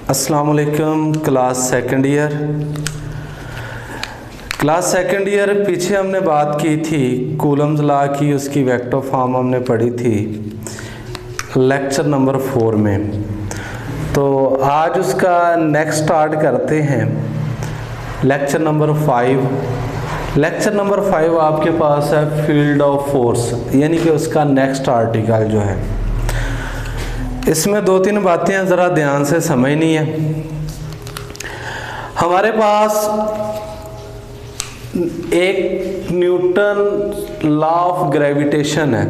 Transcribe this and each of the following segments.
अस्सलाम वालेकुम। Class second year पीछे हमने बात की थी कूलम्स लॉ की, उसकी वेक्टर फॉर्म हमने पढ़ी थी लेक्चर नंबर 4 में। तो आज उसका नेक्स्ट स्टार्ट करते हैं लेक्चर नंबर 5। लेक्चर नंबर 5 आपके पास है फील्ड ऑफ फोर्स, यानी कि उसका नेक्स्ट आर्टिकल जो है। इसमें 2-3 बातें ज़रा ध्यान से समझनी है। हमारे पास एक न्यूटन लॉ ऑफ ग्रेविटेशन है।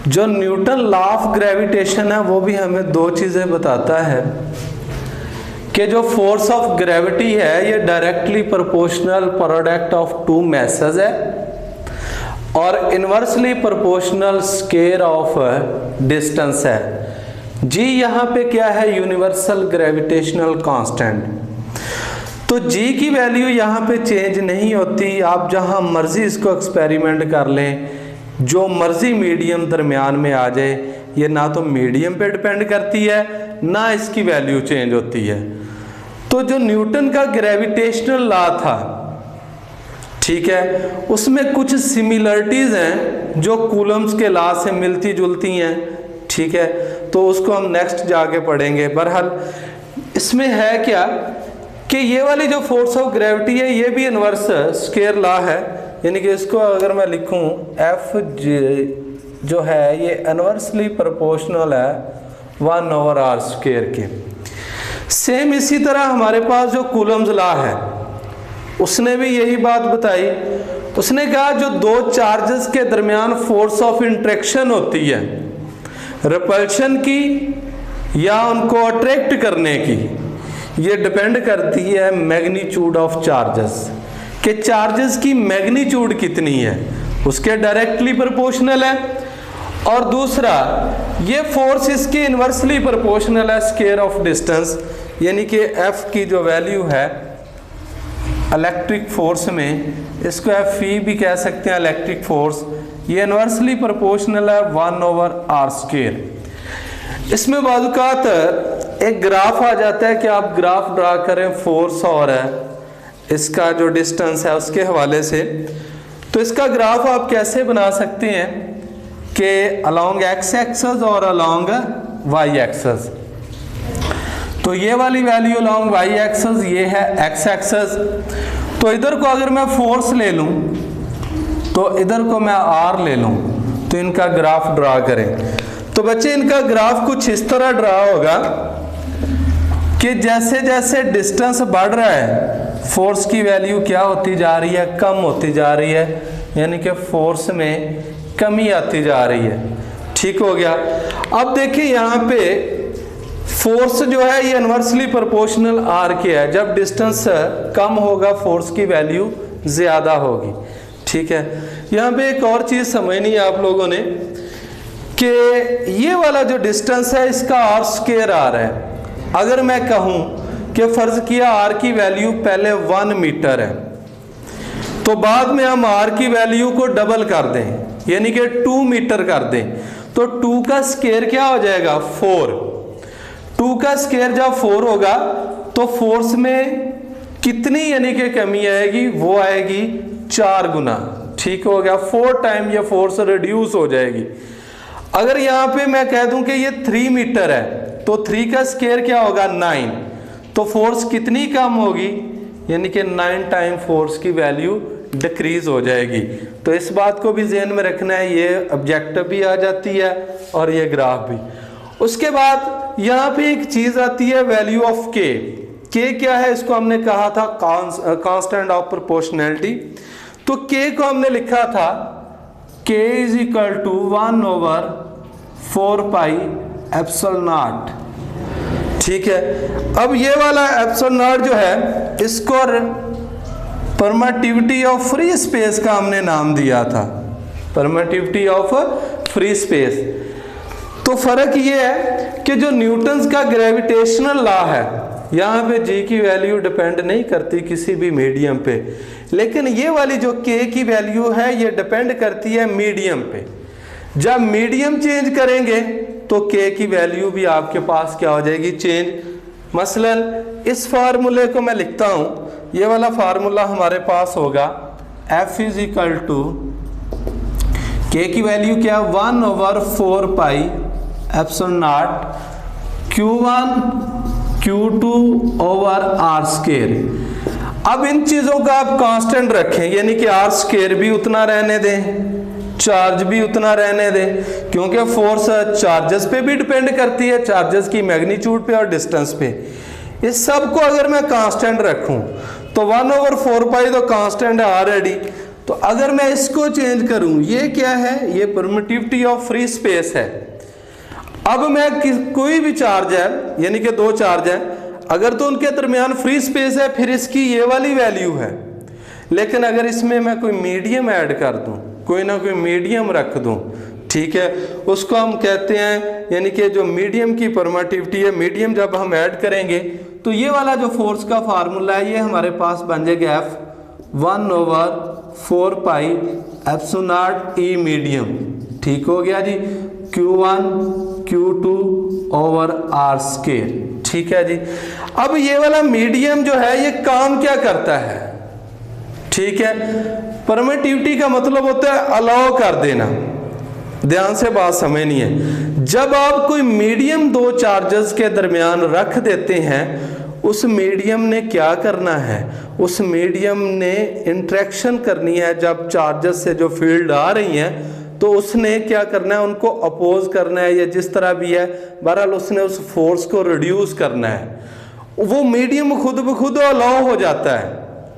जो न्यूटन लॉ ऑफ ग्रेविटेशन है वो भी हमें 2 चीज़ें बताता है कि जो फोर्स ऑफ ग्रेविटी है ये directly proportional product of 2 message है और inversely proportional square of distance है। जी यहाँ पे क्या है? Universal gravitational constant. तो जी की वैल्यू यहाँ पे चेंज नहीं होती। आप जहाँ मर्जी इसको एक्सपेरिमेंट कर लें, जो मर्जी मीडियम दरमियान में आ जाए, ये ना तो मीडियम पे डिपेंड करती है ना इसकी वैल्यू चेंज होती है। तो जो न्यूटन का ग्रेविटेशनल लॉ था, ठीक है, उसमें कुछ सिमिलरिटीज हैं जो कूलम्स के लॉ से मिलती जुलती हैं, ठीक है। तो उसको हम नेक्स्ट जाके पढ़ेंगे। बहरहाल इसमें है क्या कि ये वाली जो फोर्स ऑफ ग्रेविटी है ये भी इन्वर्स स्केयर लॉ है, यानी कि इसको अगर मैं लिखूं एफ जो है ये इन्वर्सली प्रोपोर्शनल है 1/r स्केयर के। सेम इसी तरह हमारे पास जो कूलम्स लॉ है उसने भी यही बात बताई। उसने कहा जो 2 चार्जेस के दरमियान फोर्स ऑफ इंट्रैक्शन होती है रिपल्शन की या उनको अट्रैक्ट करने की, ये डिपेंड करती है मैग्नीट्यूड ऑफ चार्जेस, कि चार्जेस की मैग्नीट्यूड कितनी है उसके डायरेक्टली प्रोपोर्शनल है। और दूसरा ये फोर्स इसके इन्वर्सली प्रोपोर्शनल है स्केयर ऑफ डिस्टेंस, यानी कि एफ की जो वैल्यू है इलेक्ट्रिक फोर्स में, इसको एफ ई भी कह सकते हैं इलेक्ट्रिक फोर्स, ये इन्वर्सली प्रोपोर्शनल है 1/r स्क्वायर। इसमें बाज़ात एक ग्राफ आ जाता है कि आप ग्राफ ड्रा करें फोर्स और इसका जो डिस्टेंस है उसके हवाले से। तो इसका ग्राफ आप कैसे बना सकते हैं कि अलोंग एक्स एक्सेस और अलोंग वाई एक्सेस। तो ये वाली वैल्यू अलोंग वाई एक्सेस, ये है एक्स एक्सेस। तो इधर को अगर मैं फोर्स ले लूं तो इधर को मैं आर ले लूं, तो इनका ग्राफ ड्रा करें। तो बच्चे इनका ग्राफ कुछ इस तरह ड्रा होगा कि जैसे जैसे डिस्टेंस बढ़ रहा है फोर्स की वैल्यू क्या होती जा रही है? कम होती जा रही है, यानी कि फोर्स में कमी आती जा रही है। ठीक हो गया। अब देखिए यहाँ पे फोर्स जो है ये इन्वर्सली प्रोपोर्शनल आर के है। जब डिस्टेंस कम होगा फोर्स की वैल्यू ज़्यादा होगी, ठीक है। यहाँ पे एक और चीज़ समझनी है आप लोगों ने कि ये वाला जो डिस्टेंस है इसका आर स्क्वायर आ रहा है। अगर मैं कहूँ कि फ़र्ज़ किया आर की वैल्यू पहले 1 मीटर है, तो बाद में हम आर की वैल्यू को डबल कर दें, यानी कि 2 मीटर कर दें, तो 2 का स्क्वायर क्या हो जाएगा? 4। 2 का स्क्वायर जब 4 होगा तो फोर्स में कितनी यानी कि कमी आएगी? वो आएगी 4 गुना। ठीक हो गया। 4 टाइम ये फोर्स रिड्यूस हो जाएगी। अगर यहाँ पे मैं कह दूं कि ये 3 मीटर है तो 3 का स्क्वायर क्या होगा? 9। तो फोर्स कितनी कम होगी? यानी कि 9 टाइम फोर्स की वैल्यू डिक्रीज हो जाएगी। तो इस बात को भी ज़हन में रखना है, ये ऑब्जेक्टिव भी आ जाती है और ये ग्राफ भी। उसके बाद यहाँ पे एक चीज़ आती है वैल्यू ऑफ के। के क्या है? इसको हमने कहा था कांस्टेंट ऑफ प्रोपोर्शनैलिटी। तो के को हमने लिखा था K is equal to 1/4 pi epsilon not. ठीक है। अब ये वाला एप्सिलॉन नॉट जो है इसको परमिटिविटी ऑफ फ्री स्पेस का हमने नाम दिया था, परमिटिविटी ऑफ फ्री स्पेस। तो फर्क ये है कि जो न्यूटन्स का ग्रेविटेशनल लॉ है यहाँ पे जी की वैल्यू डिपेंड नहीं करती किसी भी मीडियम पे, लेकिन ये वाली जो के की वैल्यू है ये डिपेंड करती है मीडियम पे। जब मीडियम चेंज करेंगे तो K की वैल्यू भी आपके पास क्या हो जाएगी, चेंज। मसलन इस फार्मूले को मैं लिखता हूं, ये वाला फार्मूला हमारे पास होगा F is equal to K की वैल्यू क्या, 1/4 pi epsilon not Q1 Q2 over R square. अब इन चीजों का आप कांस्टेंट रखें, यानी कि आर स्क्वायर भी उतना रहने दें, चार्ज भी उतना रहने दें, क्योंकि फोर्स चार्जेस पे भी डिपेंड करती है, चार्जेस की मैग्नीट्यूड पे और डिस्टेंस पे। इस सब को अगर मैं कांस्टेंट रखूं तो 1/4 पाई तो कांस्टेंट है ऑलरेडी। तो अगर मैं इसको चेंज करूं, ये क्या है, ये परमिटिविटी ऑफ फ्री स्पेस है। अब मैं कोई भी चार्ज है, यानी कि दो चार्ज है, अगर तो उनके दरमियान फ्री स्पेस है फिर इसकी ये वाली वैल्यू है। लेकिन अगर इसमें मैं कोई मीडियम ऐड कर दूं, कोई ना कोई मीडियम रख दूं, ठीक है, उसको हम कहते हैं, यानी कि जो मीडियम की परमिटिविटी है, मीडियम जब हम ऐड करेंगे तो ये वाला जो फोर्स का फार्मूला है ये हमारे पास बन जाएगा F 1/4 pi epsilon not E medium. ठीक हो गया जी, Q1 Q2 over R square. ठीक है जी। अब ये वाला मीडियम जो है ये काम क्या करता है, ठीक है, परमिटिविटी का मतलब होता है अलाउ कर देना। ध्यान से बात समझनी है, जब आप कोई मीडियम दो चार्जेस के दरमियान रख देते हैं, उस मीडियम ने क्या करना है, उस मीडियम ने इंटरेक्शन करनी है। जब चार्जेस से जो फील्ड आ रही हैं तो उसने क्या करना है, उनको अपोज करना है, या जिस तरह भी है, बहरहाल उसने उस फोर्स को रिड्यूस करना है। वो मीडियम खुद ब खुद अलाउ हो जाता है,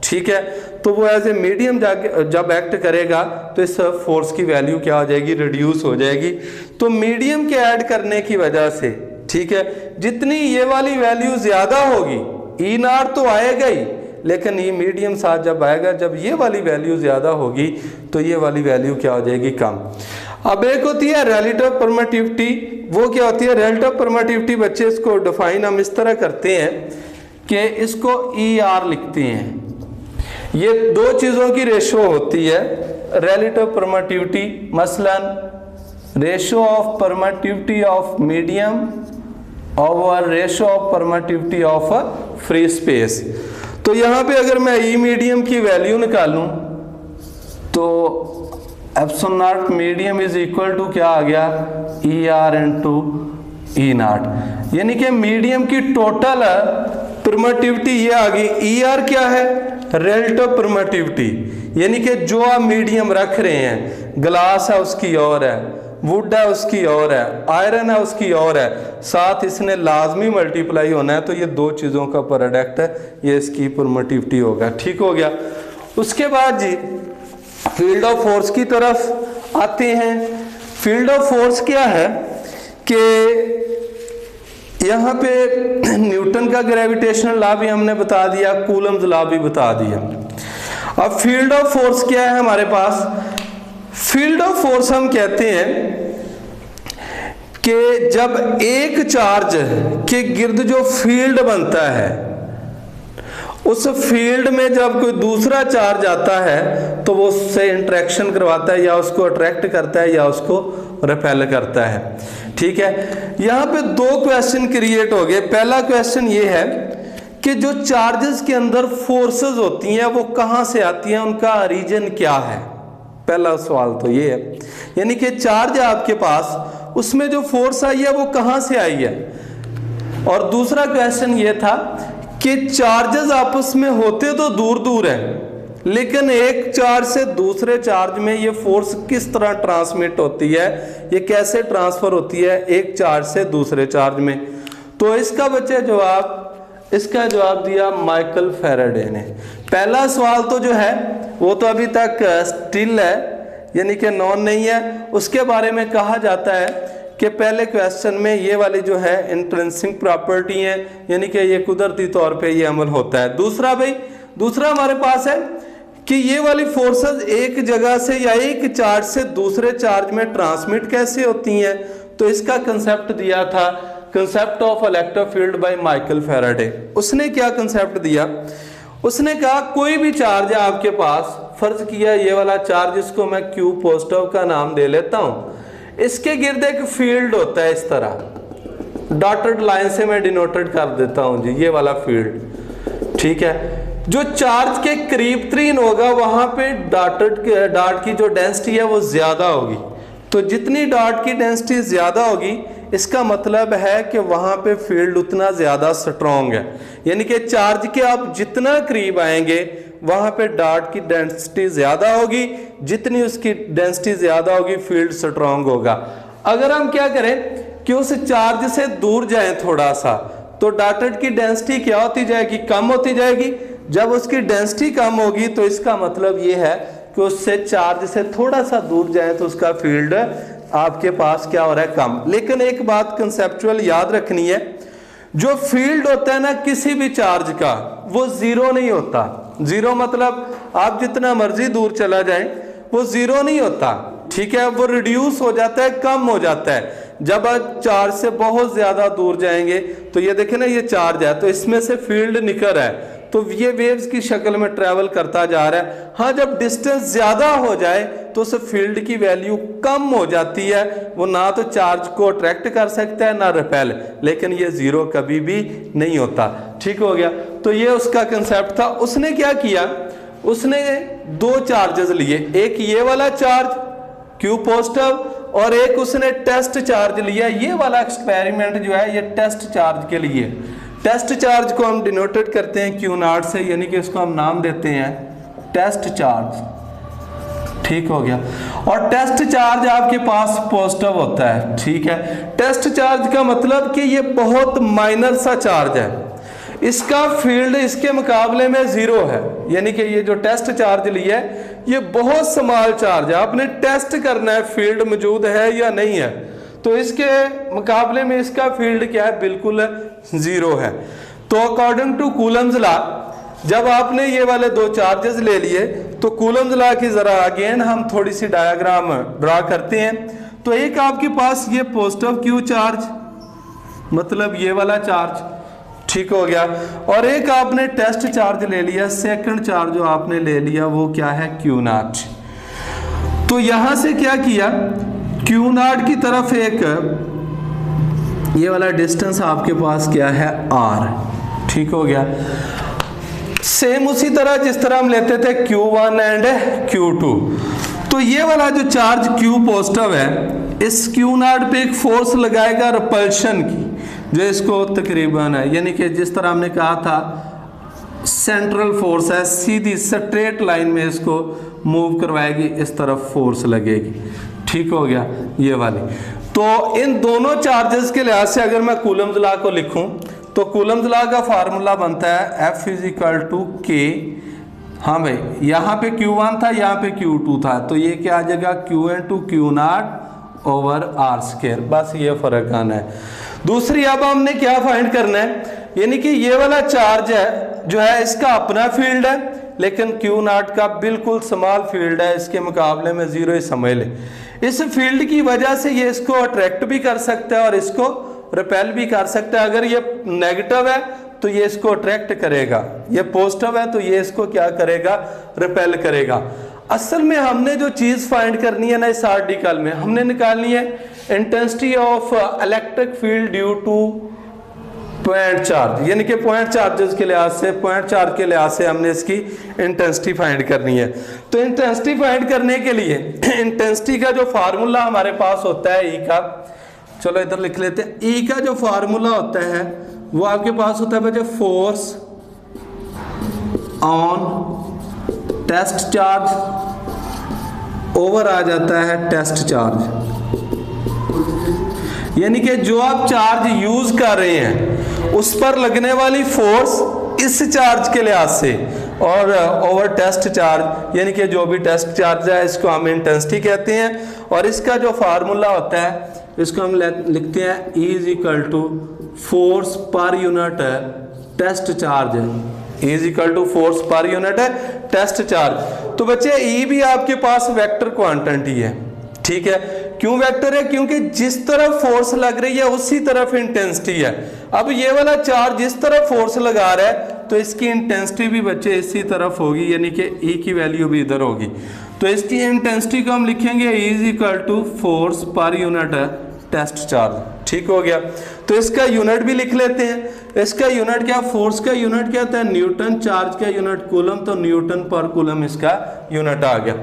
ठीक है। तो वो एज ए मीडियम जाके जब एक्ट करेगा तो इस फोर्स की वैल्यू क्या हो जाएगी, रिड्यूस हो जाएगी। तो मीडियम के ऐड करने की वजह से, ठीक है, जितनी ये वाली वैल्यू ज्यादा होगी, ई नॉट तो आएगा ही, लेकिन ये मीडियम साथ जब आएगा, जब ये वाली वैल्यू ज्यादा होगी तो ये वाली वैल्यू क्या हो जाएगी, कम। अब एक होती है रिलेटिव परमिटिविटी, वो क्या होती है, रिलेटिव परमिटिविटी बच्चे इसको डिफाइन हम इस तरह करते हैं कि इसको ER लिखते हैं। ये दो चीजों की रेशो होती है रिलेटिव परमिटिविटी, मसलन ratio of permittivity of medium over ratio of permittivity of free space. तो यहां पे अगर मैं ई मीडियम की वैल्यू निकालूं तो epsilon not medium is equal to क्या आ गया, ER इनटू E नॉट, यानी कि मीडियम की टोटल परमिटिविटी ये आ गई। ER क्या है, रिलेटिव परमिटिविटी, यानी कि जो आप मीडियम रख रहे हैं, ग्लास है उसकी और है, वुड है उसकी और है, आयरन है उसकी और है, साथ इसने लाजमी मल्टीप्लाई होना है, तो ये दो चीज़ों का प्रोडक्ट है, ये इसकी परमिटिविटी होगा। ठीक हो गया। उसके बाद जी फील्ड ऑफ फोर्स की तरफ आते हैं। फील्ड ऑफ फोर्स क्या है कि यहाँ पे न्यूटन का ग्रेविटेशनल लॉ भी हमने बता दिया, कूलम्स लॉ भी बता दिया। अब फील्ड ऑफ फोर्स क्या है हमारे पास, फील्ड ऑफ फोर्स हम कहते हैं कि जब एक चार्ज के गिर्द जो फील्ड बनता है, उस फील्ड में जब कोई दूसरा चार्ज आता है तो वो उससे इंटरेक्शन करवाता है, या उसको अट्रैक्ट करता है, या उसको रिपेल करता है। ठीक है, यहाँ पे दो क्वेश्चन क्रिएट हो गए। पहला क्वेश्चन ये है कि जो चार्जेस के अंदर फोर्सेस होती हैं वो कहाँ से आती हैं, उनका रीजन क्या है। पहला सवाल तो ये है, यानी कि चार्ज है आपके पास, उसमें जो फोर्स आई है वो कहाँ से आई है। और दूसरा क्वेश्चन ये था कि चार्जेस आपस में होते तो दूर दूर है, लेकिन एक चार्ज से दूसरे चार्ज में ये फोर्स किस तरह ट्रांसमिट होती है, ये कैसे ट्रांसफर होती है एक चार्ज से दूसरे चार्ज में। तो इसका जवाब दिया माइकल फैराडे ने। पहला सवाल तो जो है वो तो अभी तक स्टिल है, यानी कि नॉन नहीं है। उसके बारे में कहा जाता है कि पहले क्वेश्चन में ये वाली जो है इंट्रिंसिक प्रॉपर्टी है, यानी कि ये कुदरती तौर पे ये अमल होता है। दूसरा हमारे पास है कि ये वाली फोर्सेस एक जगह से या एक चार्ज से दूसरे चार्ज में ट्रांसमिट कैसे होती हैं। तो इसका कंसेप्ट दिया था concept of electric field by Michael Faraday. उसने क्या कंसेप्ट दिया, उसने कहा कोई भी चार्ज है आपके पास, फर्ज किया ये वाला चार्ज, इसको मैं Q पॉजिटिव का नाम दे लेता हूं, इसके गिर्द एक फील्ड होता है इस तरह, डॉटेड लाइन से मैं डिनोटेड कर देता हूं जी, ये वाला फील्ड। ठीक है, जो चार्ज के करीब तरीन होगा वहां पे डॉट की जो डेंसिटी है वो ज्यादा होगी। तो जितनी डॉट की डेंसिटी ज्यादा होगी इसका मतलब है कि वहां पे फील्ड उतना ज्यादा स्ट्रॉन्ग है, यानी कि चार्ज के आप जितना करीब आएंगे वहां पे डॉट की डेंसिटी ज्यादा होगी, जितनी उसकी डेंसिटी ज्यादा होगी फील्ड स्ट्रॉन्ग होगा। अगर हम क्या करें कि उस चार्ज से दूर जाएं थोड़ा सा, तो डॉटेड की डेंसिटी क्या होती जाएगी, कम होती जाएगी। जब उसकी डेंसिटी कम होगी तो इसका मतलब ये है कि उससे चार्ज से थोड़ा सा दूर जाए तो उसका फील्ड आपके पास क्या हो रहा है, कम। लेकिन एक बात कंसेप्चुअल याद रखनी है, जो फील्ड होता है ना किसी भी चार्ज का वो जीरो नहीं होता। जीरो मतलब आप जितना मर्जी दूर चला जाए वो जीरो नहीं होता, ठीक है, वो रिड्यूस हो जाता है, कम हो जाता है। जब आप चार्ज से बहुत ज्यादा दूर जाएंगे तो ये देखें ना, ये चार्ज है तो इसमें से फील्ड निकल रहा है, तो ये वेव्स की शक्ल में ट्रेवल करता जा रहा है। हाँ, जब डिस्टेंस ज्यादा हो जाए तो उस फील्ड की वैल्यू कम हो जाती है, वो ना तो चार्ज को अट्रैक्ट कर सकता है ना रिपेल, लेकिन ये जीरो कभी भी नहीं होता। ठीक हो गया, तो ये उसका कंसेप्ट था। उसने क्या किया, उसने दो चार्जेस लिए, एक ये वाला चार्ज क्यू पॉजिटिव और एक उसने टेस्ट चार्ज लिया। ये वाला एक्सपेरिमेंट जो है ये टेस्ट चार्ज के लिए। टेस्ट चार्ज को हम डिनोटेड करते हैं क्यू नॉट से, यानी कि इसको हम नाम देते हैं टेस्ट चार्ज। ठीक हो गया, और टेस्ट चार्ज आपके पास पॉजिटिव होता है। ठीक है, टेस्ट चार्ज का मतलब कि ये बहुत माइनर सा चार्ज है, इसका फील्ड इसके मुकाबले में जीरो है, यानी कि ये जो टेस्ट चार्ज लिया है ये बहुत स्मॉल चार्ज है। आपने टेस्ट करना है फील्ड मौजूद है या नहीं है, तो इसके मुकाबले में इसका फील्ड क्या है, बिल्कुल जीरो है। तो अकॉर्डिंग टू कूलम्स लॉ, जब आपने ये वाले दो चार्जेस ले लिए तो कूलम्स लॉ की जरा अगेन हम थोड़ी सी डायग्राम ड्रा करते हैं। तो एक आपके पास ये पॉजिटिव क्यू चार्ज, मतलब ये वाला चार्ज, ठीक हो गया, और एक आपने टेस्ट चार्ज ले लिया, सेकंड चार्ज जो आपने ले लिया वो क्या है, क्यू नॉट। तो यहां से क्या किया, क्यू नॉट की तरफ एक ये वाला डिस्टेंस आपके पास क्या है, आर। ठीक हो गया, सेम उसी तरह जिस तरह हम लेते थे Q1 एंड Q2। तो ये वाला जो चार्ज Q पॉजिटिव है, इस Q नॉट पे एक फोर्स लगाएगा रिपल्शन की, जो इसको तकरीबन है, यानी कि जिस तरह हमने कहा था सेंट्रल फोर्स है, सीधी स्ट्रेट लाइन में इसको मूव करवाएगी, इस तरफ फोर्स लगेगी। ठीक हो गया, ये वाली। तो इन दोनों चार्जेस के लिहाज से अगर मैं कूलम्स लॉ को लिखूं तो कूलम्स लॉ का फार्मूला बनता है F = K। हाँ भाई, यहाँ पे Q1 था, यहाँ पे Q2 था, तो ये क्या आ जाएगा, Qn × Q0/R²। बस ये फर्क आना है। दूसरी अब हमने क्या फाइंड करना है, यानी कि ये वाला चार्ज है जो है इसका अपना फील्ड है, लेकिन Q0 का बिल्कुल स्मॉल फील्ड है, इसके मुकाबले में जीरो ही समझ ले। इस फील्ड की वजह से ये इसको अट्रैक्ट भी कर सकता है और इसको रिपेल भी कर सकता है। अगर ये नेगेटिव है तो ये इसको अट्रैक्ट करेगा, ये पॉजिटिव है तो ये इसको क्या करेगा, रिपेल करेगा। असल में हमने जो चीज फाइंड करनी है ना इस आर्टिकल में, हमने निकालनी है intensity of electric field due two point charge, यानी कि पॉइंट चार्जेस के लिहाज से, पॉइंट चार्ज के लिहाज से हमने इसकी इंटेंसिटी फाइंड करनी है। तो इंटेंसिटी फाइंड करने के लिए इंटेंसिटी का जो फार्मूला हमारे पास होता है ई का, चलो इधर लिख लेते हैं। ई का जो फार्मूला होता है वो आपके पास होता है बच्चे force on test charge over आ जाता है टेस्ट चार्ज, यानी कि जो आप चार्ज यूज कर रहे हैं उस पर लगने वाली फोर्स इस चार्ज के लिहाज से, और ओवर टेस्ट चार्ज, यानी कि जो भी टेस्ट चार्ज है इसको हम इंटेंसिटी कहते हैं। और इसका जो फार्मूला होता है इसको हम लिखते हैं E = force per unit test charge है, E = फोर्स पर यूनिट है टेस्ट चार्ज। तो बच्चे E भी आपके पास वेक्टर क्वांटिटी है, ठीक है। क्यों वेक्टर है, क्योंकि जिस तरफ फोर्स लग रही है उसी तरफ इंटेंसिटी है। अब ये वाला चार्ज जिस तरफ फोर्स लगा रहा है तो इसकी इंटेंसिटी भी बच्चे इसी तरफ होगी, यानी कि E की वैल्यू भी इधर होगी। तो इसकी इंटेंसिटी को हम लिखेंगे is equal to force per unit test charge. ठीक हो गया। तो इसका यूनिट भी लिख लेते हैं। इसका यूनिट क्या, फोर्स का यूनिट क्या होता है न्यूटन, चार्ज का यूनिट कूलम, तो न्यूटन पर कूलम इसका यूनिट आ गया।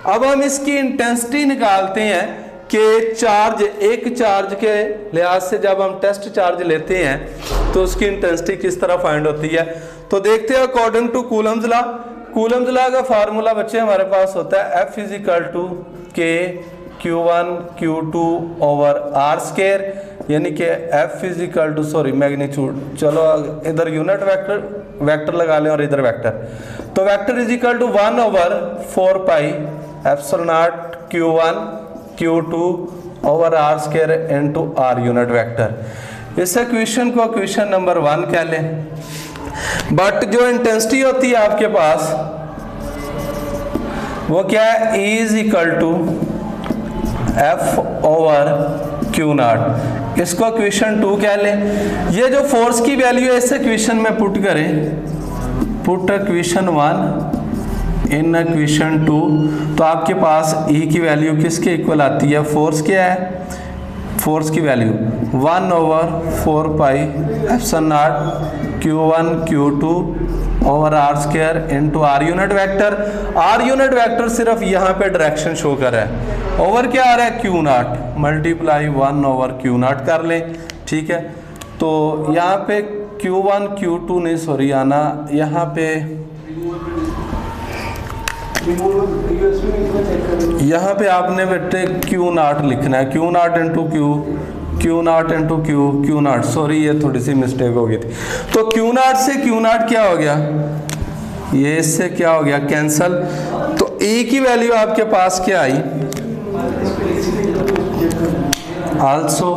अब हम इसकी इंटेंसिटी निकालते हैं कि चार्ज, एक चार्ज के लिहाज से जब हम टेस्ट चार्ज लेते हैं तो उसकी इंटेंसिटी किस तरह फाइंड होती है। तो देखते हैं according to Coulomb's law. Coulomb's law का फार्मूला बच्चे हमारे पास होता है F इज इक्वल टू के Q1 Q2 over R square, यानी कि F is equal to sorry magnitude, चलो इधर यूनिट वेक्टर लगा लें और इधर वेक्टर, तो vector is equal to 1 over 4 pi epsilon not Q1 Q2 over R square into R unit vector. इस इक्वेशन को इक्वेशन नंबर 1 कह लें। बट जो इंटेंसिटी होती है आपके पास वो क्या है, E is equal to F over Q not. इसको इक्वेशन 2 कह लें। ये जो फोर्स की वैल्यू है इस इक्वेशन में पुट करें, पुट इक्वेशन 1 इन इक्वेशन 2, तो आपके पास E की वैल्यू किसके इक्वल आती है, फोर्स क्या है, फोर्स की value 1 over 4 pi epsilon not Q1 Q2 over R square into R unit vector. R unit vector सिर्फ यहाँ पे डायरेक्शन शो कर रहा है, ओवर क्या आ रहा है Q not multiply 1 over Q not कर लें। ठीक है, तो यहाँ पे Q1 Q2 नहीं सॉरी आना, यहाँ पे आपने बेटे Q नॉट लिखना है, Q not into Q not into Q not, sorry ये थोड़ी सी मिस्टेक हो गई थी। तो Q नॉट से Q नॉट क्या हो गया, ये इससे क्या हो गया कैंसल। तो E की वैल्यू आपके पास क्या आई, आल्सो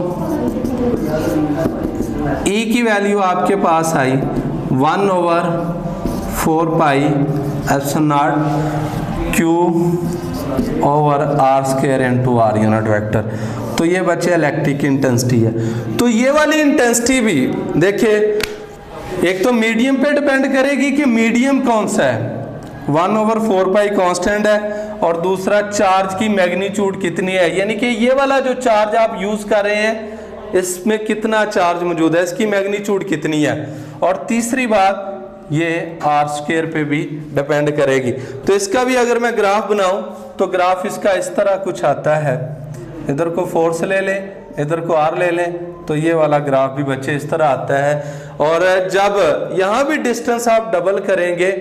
E की वैल्यू आपके पास आई 1 over 4 pi epsilon not Q over R square into R unit vector. तो ये बच्चे इलेक्ट्रिक इंटेंसिटी है। तो ये वाली इंटेंसिटी भी देखिए, एक तो मीडियम पे डिपेंड करेगी कि मीडियम कौन सा है, 1 ओवर 4 पाई कांस्टेंट है, और दूसरा चार्ज की मैग्नीट्यूड कितनी है, यानी कि ये वाला जो चार्ज आप यूज कर रहे हैं इसमें कितना चार्ज मौजूद है, इसकी मैग्नीट्यूड कितनी है, और तीसरी बात ये आर स्क्वायर पे भी डिपेंड करेगी। तो इसका भी अगर मैं ग्राफ बनाऊं तो ग्राफ इसका इस तरह कुछ आता है, इधर को फोर्स ले लें, इधर को आर ले लें, तो ये वाला ग्राफ भी बच्चे इस तरह आता है। और जब यहाँ भी डिस्टेंस आप डबल करेंगे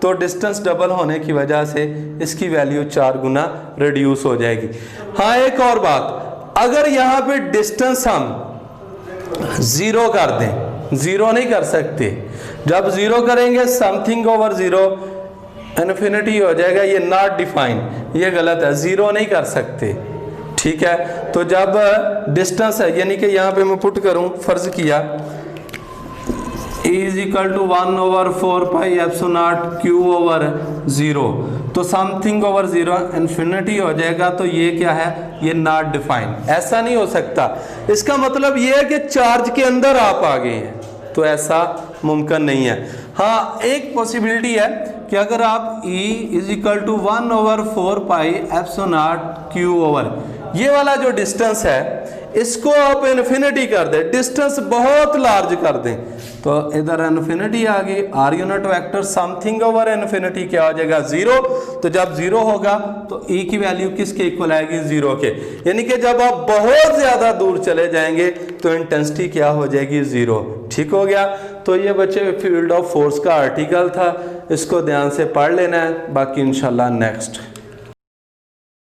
तो डिस्टेंस डबल होने की वजह से इसकी वैल्यू 4 गुना रिड्यूस हो जाएगी। हाँ, एक और बात, अगर यहाँ पे डिस्टेंस हम 0 कर दें, 0 नहीं कर सकते, जब 0 करेंगे समथिंग ओवर 0 इन्फिनिटी हो जाएगा, ये नॉट डिफाइन, ये गलत है, 0 नहीं कर सकते। ठीक है, तो जब डिस्टेंस है, यानी कि यहाँ पे मैं पुट करूं, फर्ज किया E is equal to 1 over 4 pi epsilon not Q over 0, तो समथिंग ओवर 0 इन्फिनिटी हो जाएगा, तो ये क्या है, ये नॉट डिफाइन, ऐसा नहीं हो सकता। इसका मतलब ये है कि चार्ज के अंदर आप आ गए हैं, तो ऐसा मुमकिन नहीं है। हाँ, एक पॉसिबिलिटी है कि अगर आप E is equal to 1 over 4 pi epsilon not Q over, ये वाला जो डिस्टेंस है इसको आप इन्फिनिटी कर दें, डिस्टेंस बहुत लार्ज कर दें, तो इधर इन्फिनिटी आ गई, R unit vector something over infinity क्या हो जाएगा, 0। तो जब 0 होगा तो E की वैल्यू किसके इक्वल आएगी, 0 के, यानी कि जब आप बहुत ज्यादा दूर चले जाएंगे तो इंटेंसिटी क्या हो जाएगी, 0। ठीक हो गया। तो ये बच्चे फील्ड ऑफ फोर्स का आर्टिकल था, इसको ध्यान से पढ़ लेना है, बाकी इंशाल्लाह नेक्स्ट